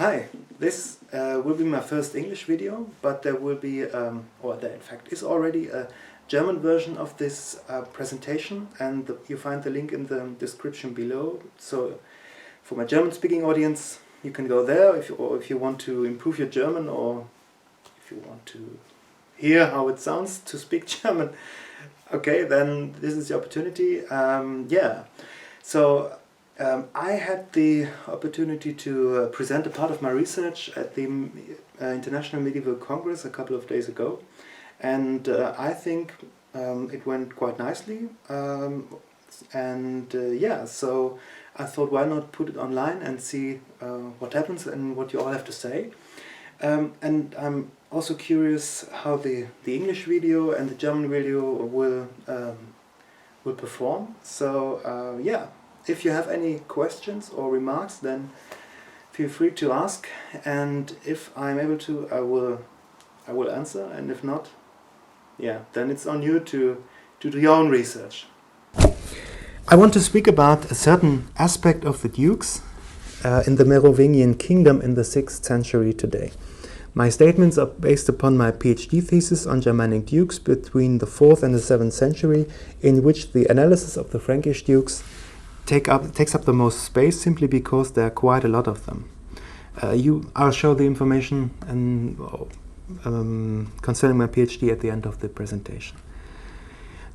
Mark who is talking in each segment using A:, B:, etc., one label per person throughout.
A: Hi, this will be my first English video, but there will be, or there in fact is already a German version of this presentation, and you find the link in the description below. So for my German speaking audience, you can go there if you want to improve your German, or if you want to hear how it sounds to speak German. Okay, then this is the opportunity. I had the opportunity to present a part of my research at the International Medieval Congress a couple of days ago, and I think it went quite nicely. So I thought, why not put it online and see what happens and what you all have to say. And I'm also curious how the English video and the German video will perform. So if you have any questions or remarks, then feel free to ask, and if I'm able to, I will answer, and if not, then it's on you to do your own research. I want to speak about a certain aspect of the dukes in the Merovingian kingdom in the 6th century today. My statements are based upon my PhD thesis on Germanic dukes between the 4th and the 7th century, in which the analysis of the Frankish dukes takes up the most space, simply because there are quite a lot of them. I'll show the information concerning my PhD at the end of the presentation.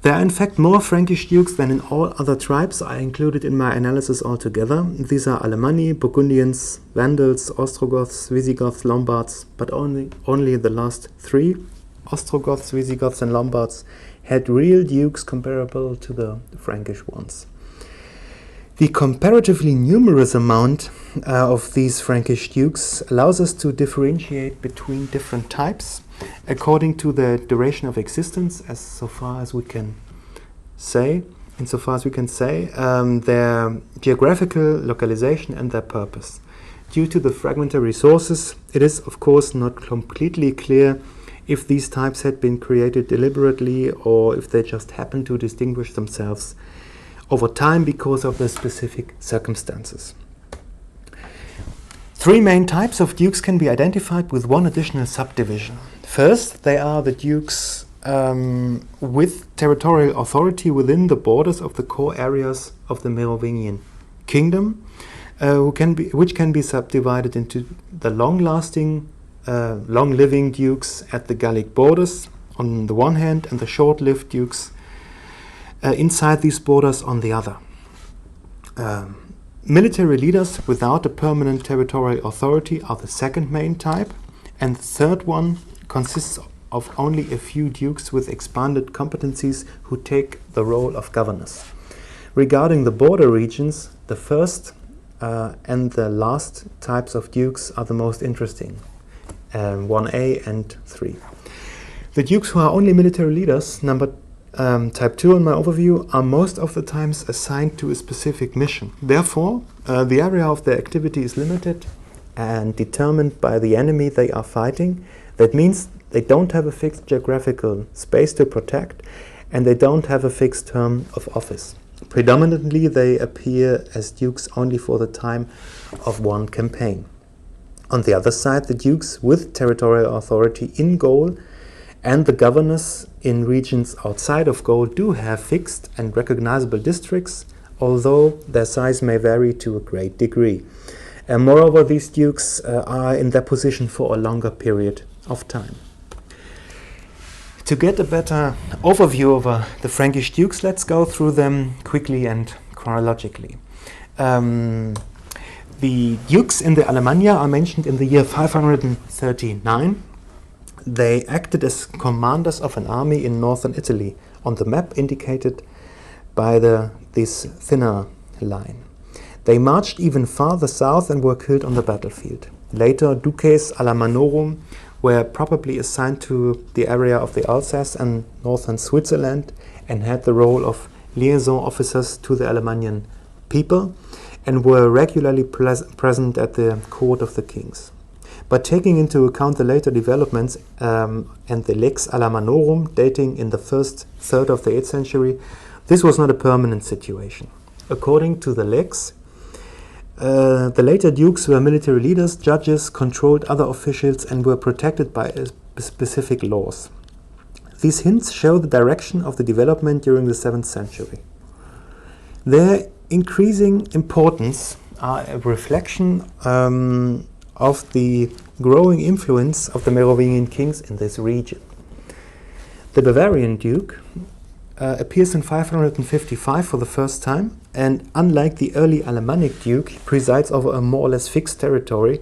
A: There are in fact more Frankish dukes than in all other tribes I included in my analysis altogether. These are Alemanni, Burgundians, Vandals, Ostrogoths, Visigoths, Lombards, but only the last three, Ostrogoths, Visigoths and Lombards, had real dukes comparable to the Frankish ones. The comparatively numerous amount of these Frankish dukes allows us to differentiate between different types according to their duration of existence, insofar as we can say, their geographical localization and their purpose. Due to the fragmentary sources, it is of course not completely clear if these types had been created deliberately or if they just happened to distinguish themselves over time because of the specific circumstances. Three main types of dukes can be identified with one additional subdivision. First, they are the dukes with territorial authority within the borders of the core areas of the Merovingian kingdom, which can be subdivided into the long-lasting, long-living dukes at the Gallic borders on the one hand, and the short-lived dukes inside these borders on the other. Military leaders without a permanent territorial authority are the second main type, and the third one consists of only a few dukes with expanded competencies who take the role of governors. Regarding the border regions, the first and the last types of dukes are the most interesting, 1A and 3. The dukes who are only military leaders, type 2 in my overview, are most of the times assigned to a specific mission. Therefore, the area of their activity is limited and determined by the enemy they are fighting. That means they don't have a fixed geographical space to protect, and they don't have a fixed term of office. Predominantly, they appear as dukes only for the time of one campaign. On the other side, the dukes with territorial authority in Gaul and the governors in regions outside of Gaul do have fixed and recognizable districts, although their size may vary to a great degree. And moreover, these dukes are in their position for a longer period of time. To get a better overview over the Frankish dukes, let's go through them quickly and chronologically. The dukes in the Alemannia are mentioned in the year 539. They acted as commanders of an army in northern Italy, on the map indicated by this thinner line. They marched even farther south and were killed on the battlefield. Later, duces Alamanorum were probably assigned to the area of the Alsace and northern Switzerland and had the role of liaison officers to the Alemannian people and were regularly present at the court of the kings. But taking into account the later developments and the Lex Alamanorum dating in the first third of the 8th century, this was not a permanent situation. According to the Lex, The later dukes were military leaders, judges, controlled other officials, and were protected by specific laws. These hints show the direction of the development during the 7th century. Their increasing importance are a reflection of the growing influence of the Merovingian kings in this region. The Bavarian duke appears in 555 for the first time, and unlike the early Alemannic duke, he presides over a more or less fixed territory,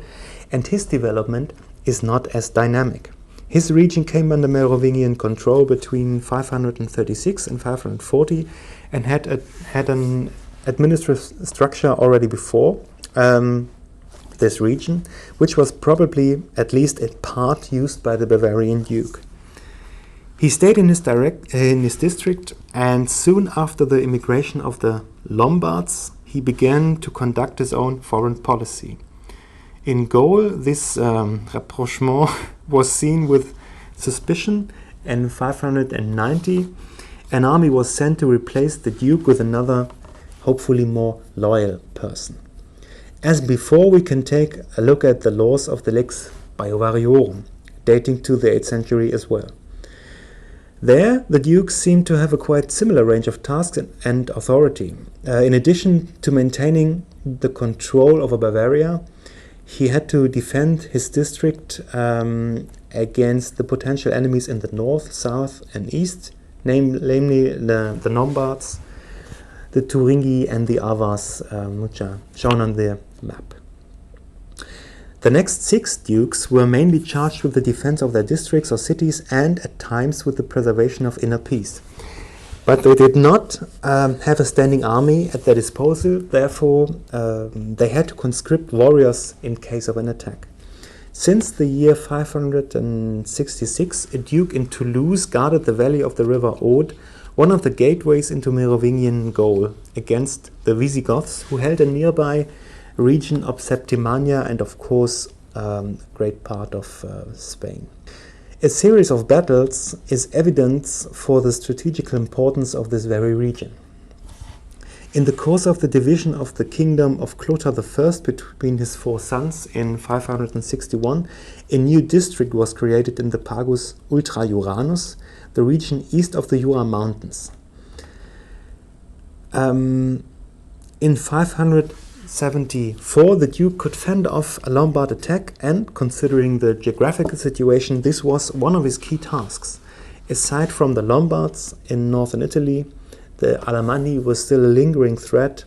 A: and his development is not as dynamic. His region came under Merovingian control between 536 and 540 and had an administrative structure already before this region, which was probably, at least in part, used by the Bavarian duke. He stayed in his district, and soon after the immigration of the Lombards, he began to conduct his own foreign policy. In Gaul, this rapprochement was seen with suspicion, and in 590, an army was sent to replace the duke with another, hopefully more loyal person. As before, we can take a look at the laws of the Lex Baivariorum, dating to the 8th century as well. There, the dukes seem to have a quite similar range of tasks and authority. In addition to maintaining the control over Bavaria, he had to defend his district against the potential enemies in the north, south, and east, namely the Lombards, the Thuringi, and the Avars, which are shown on the map. The next 6 dukes were mainly charged with the defense of their districts or cities and at times with the preservation of inner peace. But they did not have a standing army at their disposal, therefore they had to conscript warriors in case of an attack. Since the year 566, a duke in Toulouse guarded the valley of the river Aude, one of the gateways into Merovingian Gaul, against the Visigoths, who held a nearby region of Septimania and, of course, a great part of Spain. A series of battles is evidence for the strategical importance of this very region. In the course of the division of the kingdom of Clotaire I between his 4 sons in 561, a new district was created in the Pagus Ultra-Juranus, the region east of the Jura Mountains. In 574, the duke could fend off a Lombard attack, and considering the geographical situation, this was one of his key tasks. Aside from the Lombards in northern Italy, the Alemanni was still a lingering threat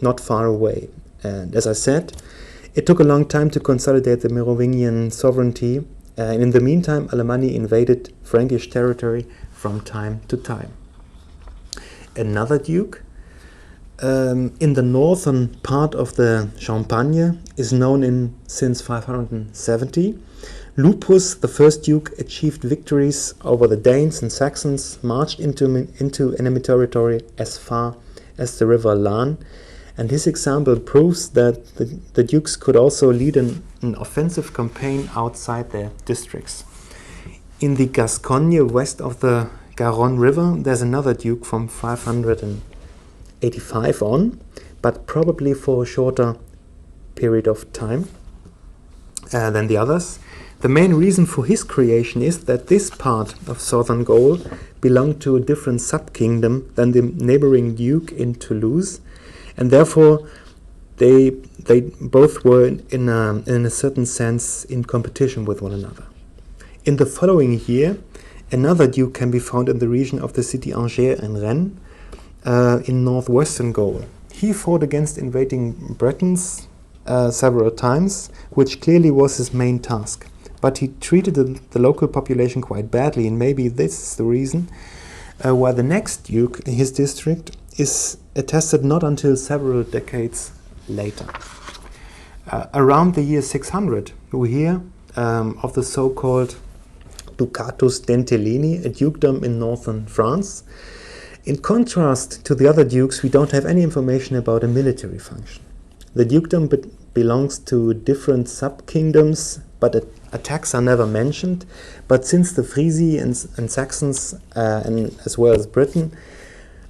A: not far away. And as I said, it took a long time to consolidate the Merovingian sovereignty, and in the meantime, Alemanni invaded Frankish territory from time to time. Another duke in the northern part of the Champagne is known since 570. Lupus, the first duke, achieved victories over the Danes and Saxons, marched into enemy territory as far as the river Lahn, and his example proves that the dukes could also lead an offensive campaign outside their districts. In the Gascogne, west of the Garonne River, there's another duke from 585 on, but probably for a shorter period of time than the others. The main reason for his creation is that this part of southern Gaul belonged to a different sub-kingdom than the neighboring duke in Toulouse, and therefore they both were in a certain sense in competition with one another. In the following year, another duke can be found in the region of the city Angers and Rennes in northwestern Gaul. He fought against invading Bretons several times, which clearly was his main task. But he treated the local population quite badly, and maybe this is the reason why the next duke in his district is attested not until several decades later. Around the year 600, we hear of the so-called Ducatus Dentellini, a dukedom in northern France. In contrast to the other dukes, we don't have any information about a military function. The dukedom belongs to different sub-kingdoms, but attacks are never mentioned. But since the Frisi and Saxons, and as well as Britain,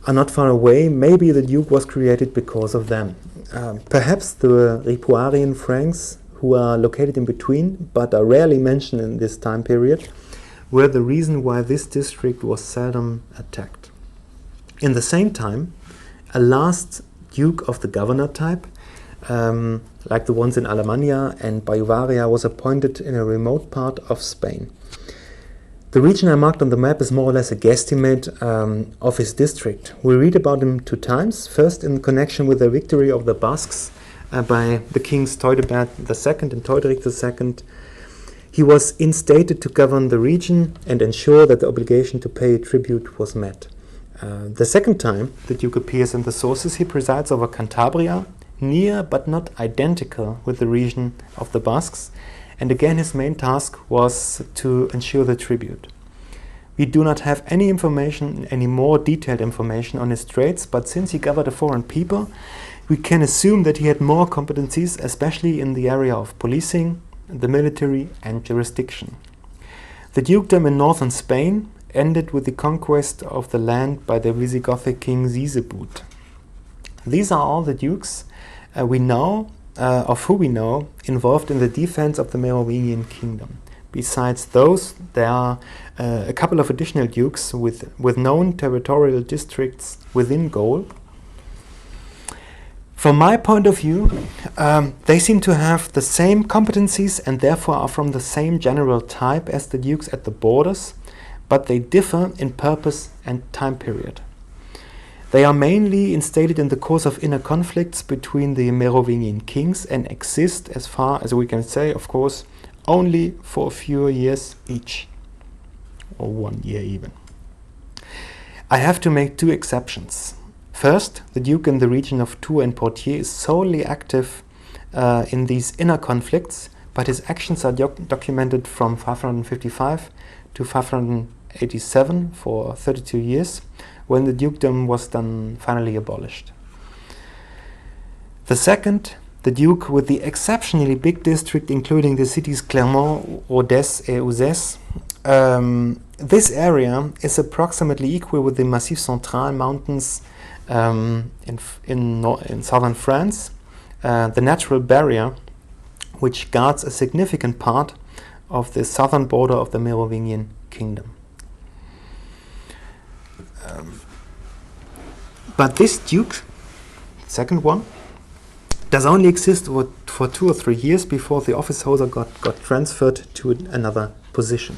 A: are not far away, maybe the duke was created because of them. Perhaps the Ripuarian Franks, who are located in between but are rarely mentioned in this time period, were the reason why this district was seldom attacked. In the same time, a last duke of the governor type, like the ones in Alemannia and Bavaria, was appointed in a remote part of Spain. The region I marked on the map is more or less a guesstimate of his district. We read about him 2 times, first in connection with the victory of the Basques by the kings Theudebert II and Theuderic II. He was instated to govern the region and ensure that the obligation to pay tribute was met. The second time the Duke appears in the sources, he presides over Cantabria, near but not identical with the region of the Basques, and again his main task was to ensure the tribute. We do not have any information, any more detailed information on his traits, but since he governed a foreign people, we can assume that he had more competencies, especially in the area of policing, the military and jurisdiction. The dukedom in northern Spain ended with the conquest of the land by the Visigothic king Sisebuth. These are all the dukes we know, of who we know, involved in the defense of the Merovingian kingdom. Besides those, there are a couple of additional dukes with known territorial districts within Gaul. From my point of view, they seem to have the same competencies and therefore are from the same general type as the dukes at the borders, but they differ in purpose and time period. They are mainly instated in the course of inner conflicts between the Merovingian kings and exist, as far as we can say, of course, only for a few years each, or 1 year even. I have to make 2 exceptions. First, the duke in the region of Tours and Poitiers is solely active in these inner conflicts, but his actions are documented from 555 to 587 for 32 years, when the dukedom was then finally abolished. The second, the duke with the exceptionally big district including the cities Clermont, Rodez and Uzès. This area is approximately equal with the Massif Central mountains in southern France, the natural barrier which guards a significant part of the southern border of the Merovingian kingdom. But this duke, second one, does only exist for 2 or 3 years before the office holder got transferred to another position.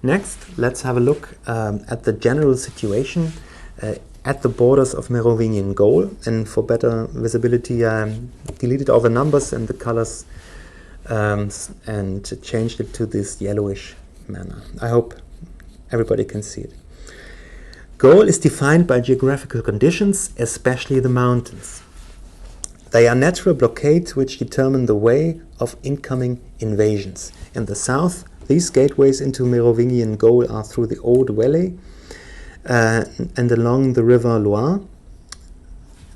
A: Next, let's have a look at the general situation at the borders of Merovingian Gaul, and for better visibility I deleted all the numbers and the colors and changed it to this yellowish manner. I hope everybody can see it. Gaul is defined by geographical conditions, especially the mountains. They are natural blockades which determine the way of incoming invasions. In the south, these gateways into Merovingian Gaul are through the Aude Valley and along the river Loire.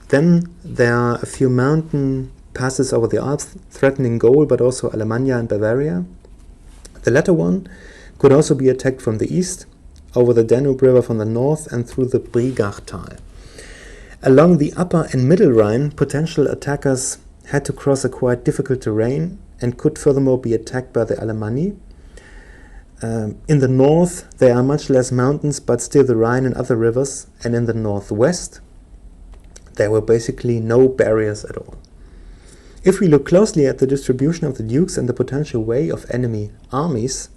A: Then there are a few mountain passes over the Alps threatening Gaul, but also Alemannia and Bavaria. The latter one could also be attacked from the east, over the Danube River from the north and through the Brigachtal. Along the upper and middle Rhine, potential attackers had to cross a quite difficult terrain and could furthermore be attacked by the Alemanni. In the north there are much less mountains, but still the Rhine and other rivers, and in the northwest there were basically no barriers at all. If we look closely at the distribution of the dukes and the potential way of enemy armies,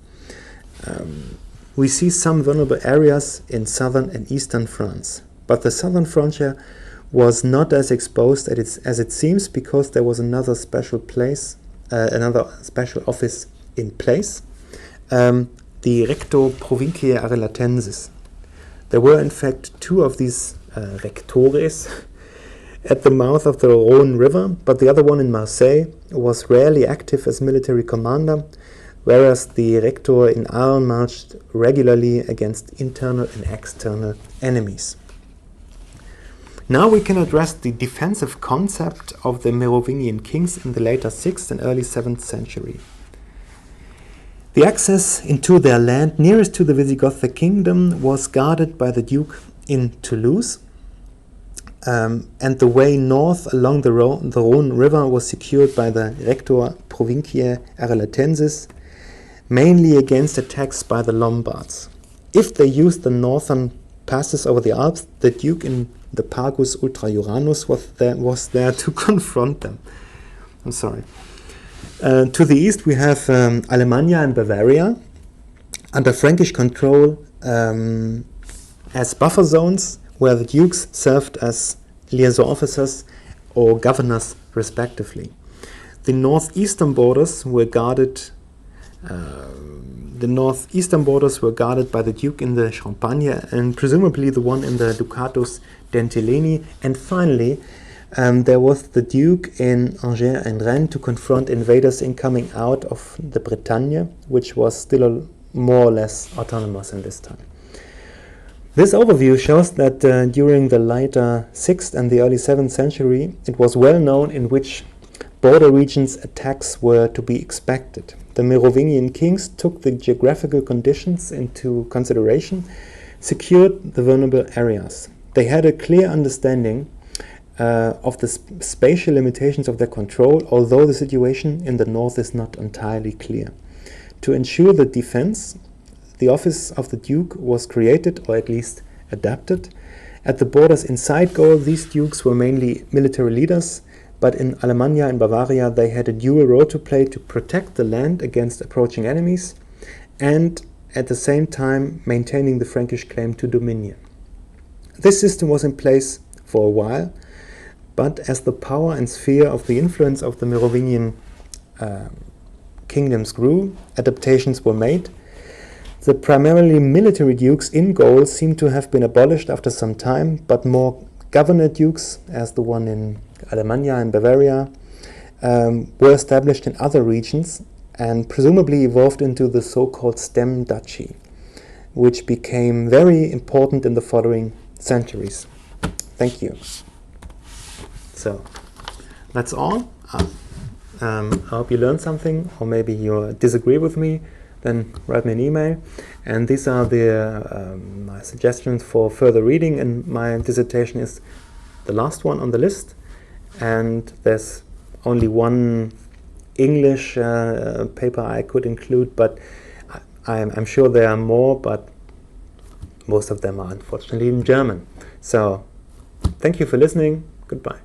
A: we see some vulnerable areas in southern and eastern France. But the southern frontier was not as exposed as it seems, because there was another special office in place, the Recto Provinciae Arelatensis. There were in fact 2 of these rectores at the mouth of the Rhône River, but the other one in Marseille was rarely active as military commander, whereas the rector in Arles marched regularly against internal and external enemies. Now we can address the defensive concept of the Merovingian kings in the later 6th and early 7th century. The access into their land nearest to the Visigothic kingdom was guarded by the duke in Toulouse, and the way north along the Rhone River was secured by the Rector Provinciae Arelatensis, mainly against attacks by the Lombards. If they used the northern passes over the Alps, the Duke in the Pagus Ultra-Uranus was there to confront them. I'm sorry. To the east we have Alemannia and Bavaria under Frankish control as buffer zones, where the dukes served as liaison officers or governors respectively. The northeastern borders were guarded by the duke in the Champagne and presumably the one in the Ducatus d'Entileni. And finally, there was the duke in Angers and Rennes to confront invaders incoming out of the Bretagne, which was still more or less autonomous in this time. This overview shows that during the later 6th and the early 7th century, it was well known in which border regions attacks were to be expected. The Merovingian kings took the geographical conditions into consideration, secured the vulnerable areas. They had a clear understanding of the spatial limitations of their control, although the situation in the north is not entirely clear. To ensure the defense, the office of the duke was created, or at least adapted. At the borders inside Gaul, these dukes were mainly military leaders, but in Alemannia and Bavaria they had a dual role to play to protect the land against approaching enemies and at the same time maintaining the Frankish claim to dominion. This system was in place for a while, but as the power and sphere of the influence of the Merovingian kingdoms grew, adaptations were made. The primarily military dukes in Gaul seem to have been abolished after some time, but more governor dukes, as the one in Alemannia and Bavaria, were established in other regions and presumably evolved into the so-called stem duchy, which became very important in the following centuries. Thank you. So, that's all. I hope you learned something, or maybe you disagree with me. Then write me an email. And these are my suggestions for further reading, and my dissertation is the last one on the list. And there's only one English paper I could include, but I'm sure there are more, but most of them are unfortunately in German. So thank you for listening. Goodbye.